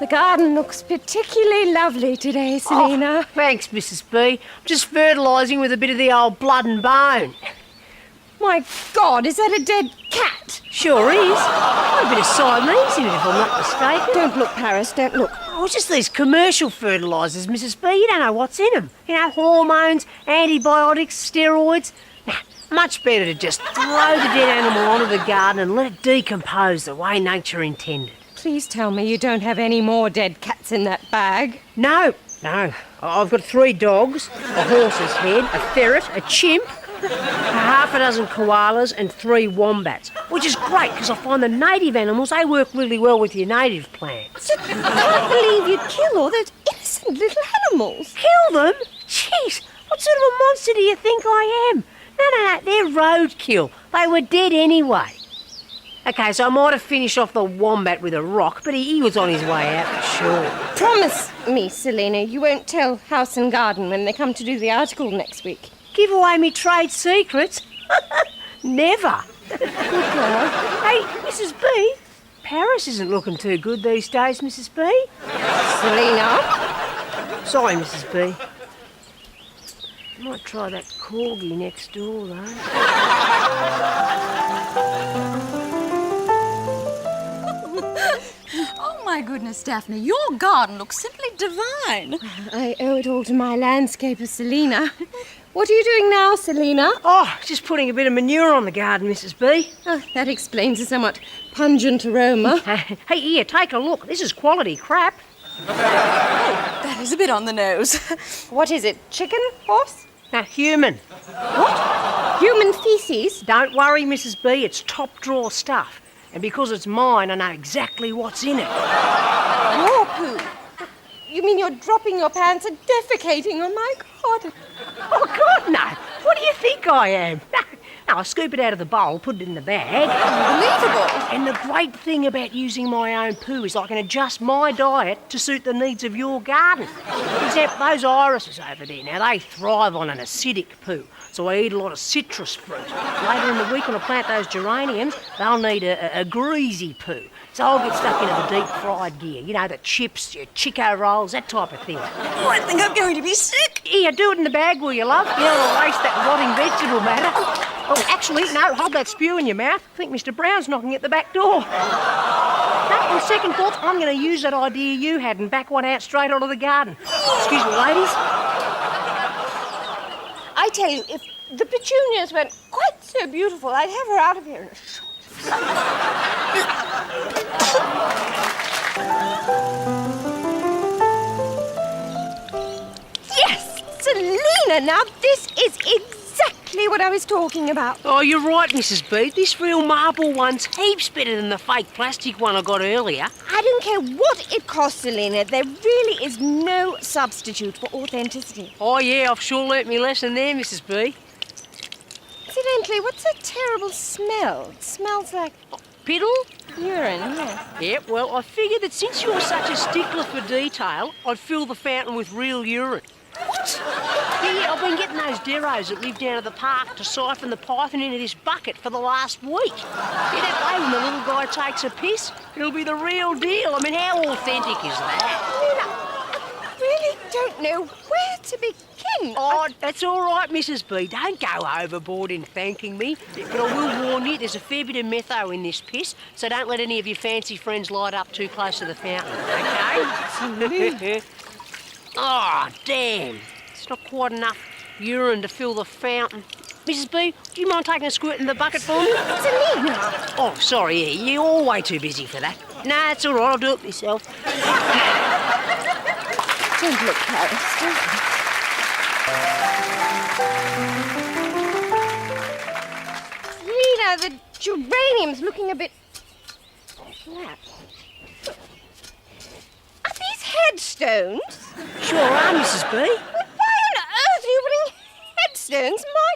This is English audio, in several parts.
The garden looks particularly lovely today, Selina. Oh, thanks, Mrs. B. Just fertilising with a bit of the old blood and bone. My God, is that a dead cat? Sure is. Got a bit of Siamese in it, if I'm not mistaken. Don't look, Paris, don't look. Oh, it's just these commercial fertilisers, Mrs. B. You don't know what's in them. You know, hormones, antibiotics, steroids. Nah, much better to just throw the dead animal onto the garden and let it decompose the way nature intended. Please tell me you don't have any more dead cats in that bag. No. I've got 3 dogs, a horse's head, a ferret, a chimp, half a dozen koalas and 3 wombats, which is great because I find the native animals, they work really well with your native plants. I can't believe you'd kill all those innocent little animals. Kill them? Jeez, what sort of a monster do you think I am? No, they're roadkill. They were dead anyway. Okay, so I might have finished off the wombat with a rock, but he was on his way out for sure. Promise me, Selina, you won't tell House and Garden when they come to do the article next week. Give away me trade secrets? Never. Good girl. Hey, Mrs. B, Paris isn't looking too good these days, Mrs. B. Selina? Sorry, Mrs. B. Might try that corgi next door, though. Oh, my goodness, Daphne, your garden looks simply divine. I owe it all to my landscaper, Selina. What are you doing now, Selina? Oh, just putting a bit of manure on the garden, Mrs. B. Oh, that explains the somewhat pungent aroma. Hey, here, take a look. This is quality crap. That is a bit on the nose. What is it, chicken, horse? Now, human. What? Human feces? Don't worry, Mrs. B, it's top drawer stuff. And because it's mine, I know exactly what's in it. Your poo? You mean you're dropping your pants and defecating on my garden? Oh, God, no. What do you think I am? No, I scoop it out of the bowl, put it in the bag. Unbelievable. And the great thing about using my own poo is I can adjust my diet to suit the needs of your garden. For example, those irises over there, now they thrive on an acidic poo, so I eat a lot of citrus fruit. Later in the week when I plant those geraniums, they'll need a greasy poo. So I'll get stuck into the deep fried gear, you know, the chips, your Chico rolls, that type of thing. Oh, I think I'm going to be sick. Here, do it in the bag, will you, love? You don't want to waste that rotting vegetable matter. Oh, actually, no, hold that spew in your mouth. I think Mr. Brown's knocking at the back door. No, on second thoughts, I'm going to use that idea you had and back one out straight onto the garden. Excuse me, ladies. I tell you, if the petunias weren't quite so beautiful, I'd have her out of here in a short. Yes, Selina, now this is exactly what I was talking about. Oh, you're right, Mrs. B. This real marble one's heaps better than the fake plastic one I got earlier. I don't care what it costs, Selina. There really is no substitute for authenticity. Oh, yeah, I've sure learnt me lesson there, Mrs. B. Incidentally, what's that terrible smell? It smells like Piddle? urine, yes. Yeah, well, I figured that since you're such a stickler for detail, I'd fill the fountain with real urine. What? Yeah, I've been getting those deros that live down at the park to siphon the python into this bucket for the last week. Yeah, that way when the little guy takes a piss, it'll be the real deal. I mean, how authentic is that? I really don't know where to begin. Oh, that's all right, Mrs. B. Don't go overboard in thanking me. But I will warn you, there's a fair bit of metho in this piss, so don't let any of your fancy friends light up too close to the fountain, okay? Oh, damn. It's not quite enough urine to fill the fountain. Mrs. B, do you mind taking a squirt in the bucket for me? Selina! Oh, sorry, yeah, you're all way too busy for that. Nah, it's all right, I'll do it myself. Don't look, Paris, don't look. Selina, the geranium's looking a bit flat. Are these headstones? Sure are, Mrs. B. Why on earth are you putting headstones in my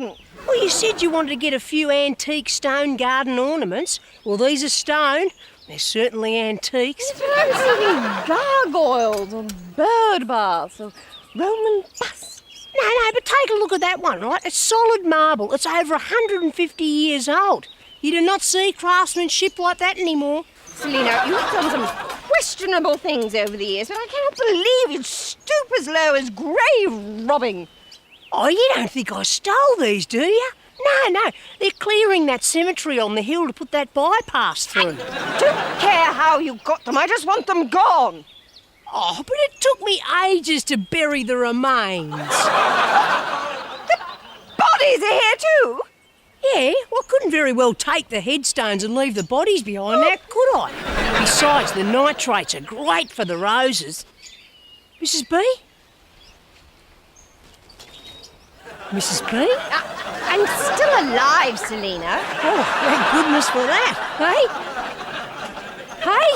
garden? Well, you said you wanted to get a few antique stone garden ornaments. Well, these are stone. They're certainly antiques. But I'm thinking gargoyles or bird baths or Roman busts. No, but take a look at that one, right? It's solid marble. It's over 150 years old. You do not see craftsmanship like that anymore. Selina, you've done some questionable things over the years, but I cannot believe you'd stoop as low as grave robbing. Oh, you don't think I stole these, do you? No, they're clearing that cemetery on the hill to put that bypass through. Don't care how you got them, I just want them gone. Oh, but it took me ages to bury the remains. Bodies are here too. Yeah, well, I couldn't very well take the headstones and leave the bodies behind now, could I? Besides, the nitrates are great for the roses. Mrs. B? Mrs. B? I'm still alive, Selina. Oh, thank goodness for that, hey? Hey?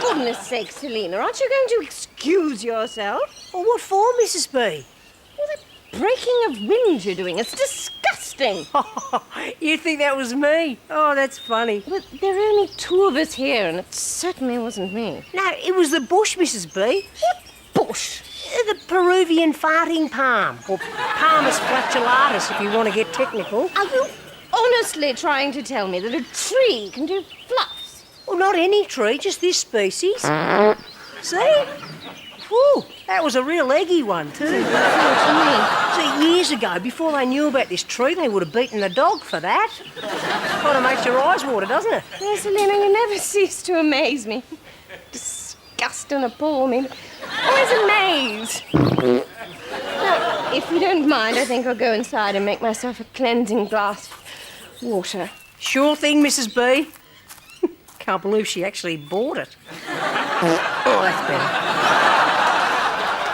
Goodness sake, Selina, aren't you going to excuse yourself? Well, what for, Mrs. B? Well, the breaking of wings you're doing, it's disgusting. You think that was me? Oh, that's funny. But there are only two of us here, and it certainly wasn't me. No, it was the bush, Mrs. B. What bush? The Peruvian farting palm, or Palmus flatulatus, if you want to get technical. Are you honestly trying to tell me that a tree can do fluffs? Well, not any tree, just this species. See? Whew, that was a real eggy one, too. See, years ago, before they knew about this tree, they would have beaten the dog for that. Kind of makes your eyes water, doesn't it? Yes, Selina, you never cease to amaze me. Disgust and appall me. Always amazed. Now, if you don't mind, I think I'll go inside and make myself a cleansing glass of water. Sure thing, Mrs. B. Can't believe she actually bought it. Oh, that's better.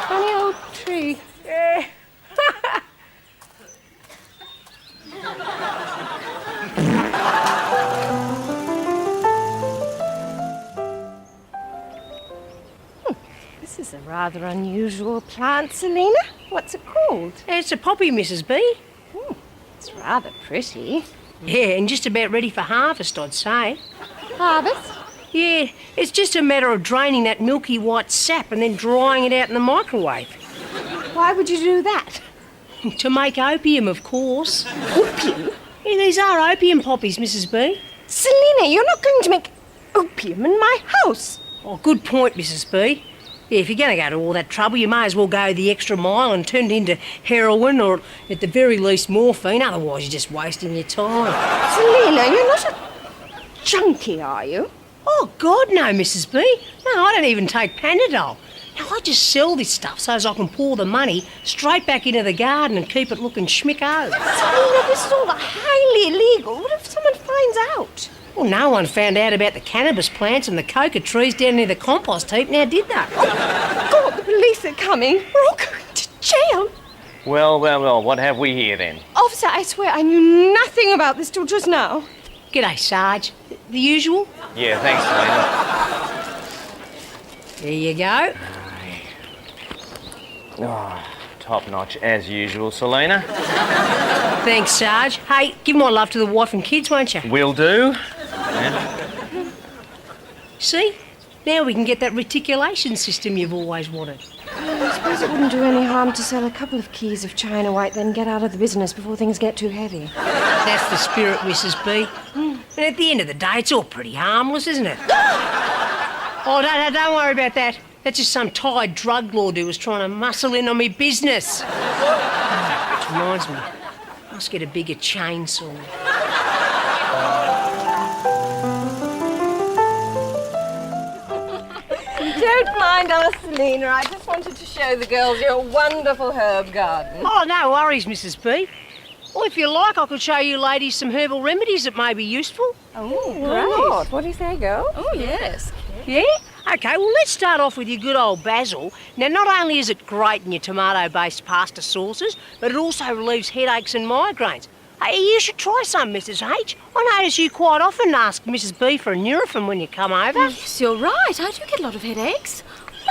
Funny old tree. Yeah. This is a rather unusual plant, Selina. What's it called? It's a poppy, Mrs. B. It's rather pretty. Yeah, and just about ready for harvest, I'd say. Harvest? Yeah, it's just a matter of draining that milky white sap and then drying it out in the microwave. Why would you do that? To make opium, of course. Opium? Yeah, these are opium poppies, Mrs. B. Selina, you're not going to make opium in my house. Oh, good point, Mrs. B. Yeah, if you're going to go to all that trouble, you may as well go the extra mile and turn it into heroin or, at the very least, morphine. Otherwise, you're just wasting your time. Selina, you're not a junkie, are you? Oh, God, no, Mrs. B. No, I don't even take Panadol. Now, I just sell this stuff so as I can pour the money straight back into the garden and keep it looking schmicko. Selina, this is all highly illegal. What if someone finds out? Well, no one found out about the cannabis plants and the coca trees down near the compost heap, now did they? Oh, God, the police are coming. We're all going to jail. Well, what have we here then? Officer, I swear I knew nothing about this till just now. G'day, Sarge. The usual? Yeah, thanks, Selina. There you go. Oh, top notch as usual, Selina. Thanks, Sarge. Hey, give my love to the wife and kids, won't you? Will do. See? Now we can get that reticulation system you've always wanted. I suppose it wouldn't do any harm to sell a couple of keys of China White, then get out of the business before things get too heavy. That's the spirit, Mrs. B. And at the end of the day, it's all pretty harmless, isn't it? Oh, don't worry about that. That's just some tired drug lord who was trying to muscle in on me business. Which reminds me, I must get a bigger chainsaw. Don't mind us, Selina. I just wanted to show the girls your wonderful herb garden. Oh, no worries, Mrs. B. Well, if you like, I could show you ladies some herbal remedies that may be useful. Oh, great. What do you say, girl? Oh, yes. Yeah? OK, well, let's start off with your good old basil. Now, not only is it great in your tomato-based pasta sauces, but it also relieves headaches and migraines. Hey, you should try some, Mrs. H. I notice you quite often ask Mrs. B for a Nurofen when you come over. Yes, you're right. I do get a lot of headaches.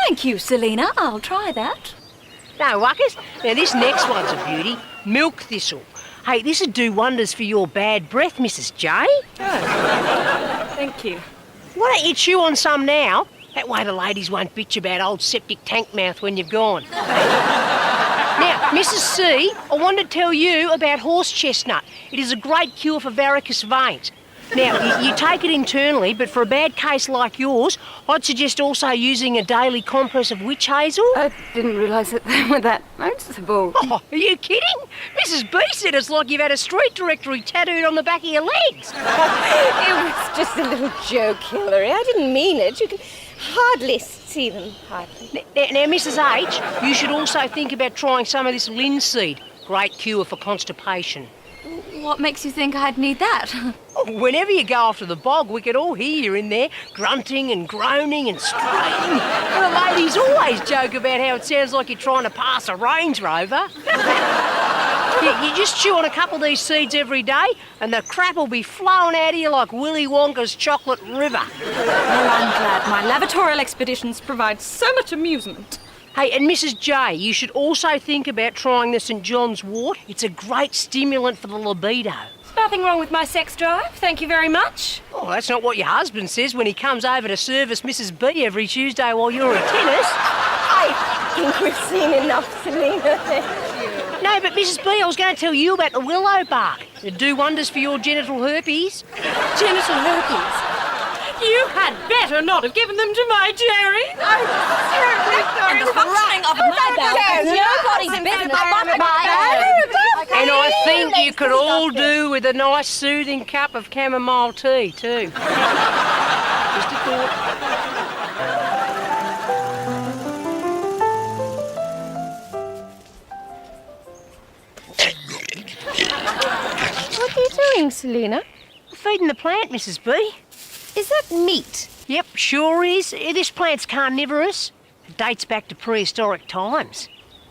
Thank you, Selina. I'll try that. No, Wuckers. Now, this next one's a beauty. Milk thistle. Hey, this would do wonders for your bad breath, Mrs. J. Thank you. Why don't you chew on some now? That way the ladies won't bitch about old septic tank mouth when you've gone. Now, Mrs. C, I want to tell you about horse chestnut. It is a great cure for varicose veins. Now, you take it internally, but for a bad case like yours, I'd suggest also using a daily compress of witch hazel. I didn't realise that they were that noticeable. Oh, are you kidding? Mrs. B said it's like you've had a street directory tattooed on the back of your legs. It was just a little joke, Hillary. I didn't mean it. You can hardly see them, hardly. Now, Mrs. H, you should also think about trying some of this linseed. Great cure for constipation. What makes you think I'd need that? Whenever you go after the bog, we could all hear you in there, grunting and groaning and straining. And the ladies always joke about how it sounds like you're trying to pass a Range Rover. You just chew on a couple of these seeds every day, and the crap will be flowing out of you like Willy Wonka's chocolate river. Well, I'm glad my laboratorial expeditions provide so much amusement. Hey, and Mrs. J, you should also think about trying the St John's wort. It's a great stimulant for the libido. Nothing wrong with my sex drive, thank you very much. Oh, that's not what your husband says when he comes over to service Mrs. B every Tuesday while you're at tennis. I think we've seen enough, Selina. No, but Mrs. B, I was going to tell you about the willow bark. It'd do wonders for your genital herpes. Genital herpes. You had better not have given them to my Jerry. I'm terribly sorry. And the functioning of my bowels. Nobody's business. And I think you could all do with a nice soothing cup of chamomile tea, too. Just a thought. What are you doing, Selina? Feeding the plant, Mrs. B. Is that meat? Yep, sure is. This plant's carnivorous. It dates back to prehistoric times.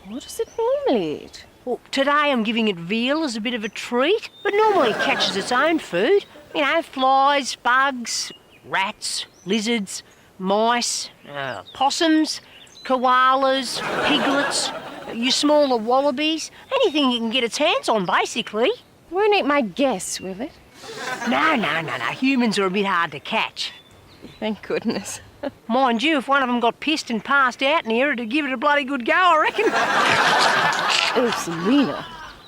What does it normally eat? Well, today I'm giving it veal as a bit of a treat, but normally it catches its own food. You know, flies, bugs, rats, lizards, mice, possums, koalas, piglets, your smaller wallabies, anything it can get its hands on, basically. Won't eat my guess, will it? No. Humans are a bit hard to catch. Thank goodness. Mind you, if one of them got pissed and passed out in here, it'd give it a bloody good go, I reckon. Oh, Selina.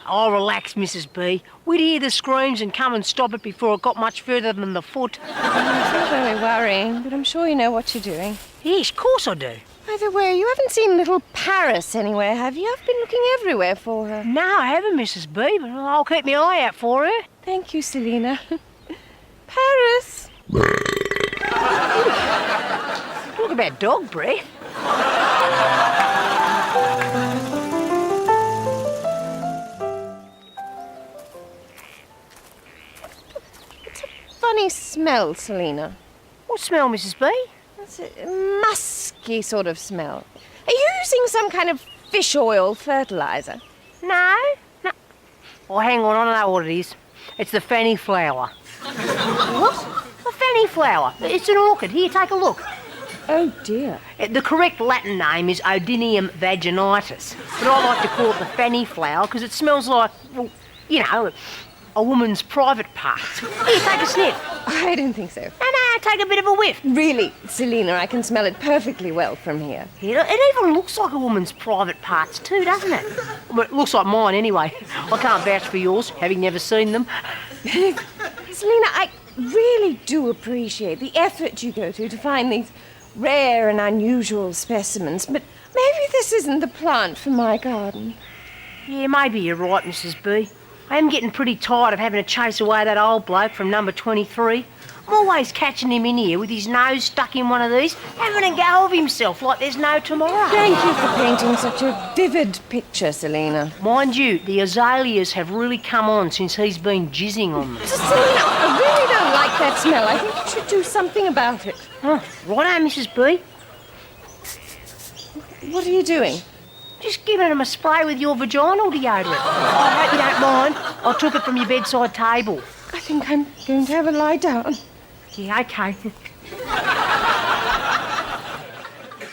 Oh, relax, Mrs. B. We'd hear the screams and come and stop it before it got much further than the foot. It's not very worrying, but I'm sure you know what you're doing. Yes, of course I do. By the way, you haven't seen little Paris anywhere, have you? I've been looking everywhere for her. No, I haven't, Mrs. B, but I'll keep my eye out for her. Thank you, Selina. Paris! Talk about dog breath. Funny smell, Selina. What smell, Mrs. B? It's a musky sort of smell. Are you using some kind of fish oil fertilizer? No. Oh, hang on, I know what it is. It's the fanny flower. What? The fanny flower. It's an orchid. Here, take a look. Oh, dear. The correct Latin name is Odinium vaginitis, but I like to call it the fanny flower because it smells like, well, you know, a woman's private parts. Here, take a sniff. I don't think so. No, take a bit of a whiff. Really, Selina, I can smell it perfectly well from here. It even looks like a woman's private parts too, doesn't it? Well, it looks like mine anyway. I can't vouch for yours, having never seen them. Selina, I really do appreciate the effort you go to find these rare and unusual specimens, but maybe this isn't the plant for my garden. Yeah, maybe you're right, Mrs. B. I am getting pretty tired of having to chase away that old bloke from number 23. I'm always catching him in here with his nose stuck in one of these, having a go of himself like there's no tomorrow. Thank you for painting such a vivid picture, Selina. Mind you, the azaleas have really come on since he's been jizzing on them. Selina, I really don't like that smell. I think you should do something about it. Oh, righto, Mrs. B. What are you doing? Just giving him a spray with your vaginal deodorant. I hope you don't mind. I took it from your bedside table. I think I'm going to have a lie down. Yeah, okay.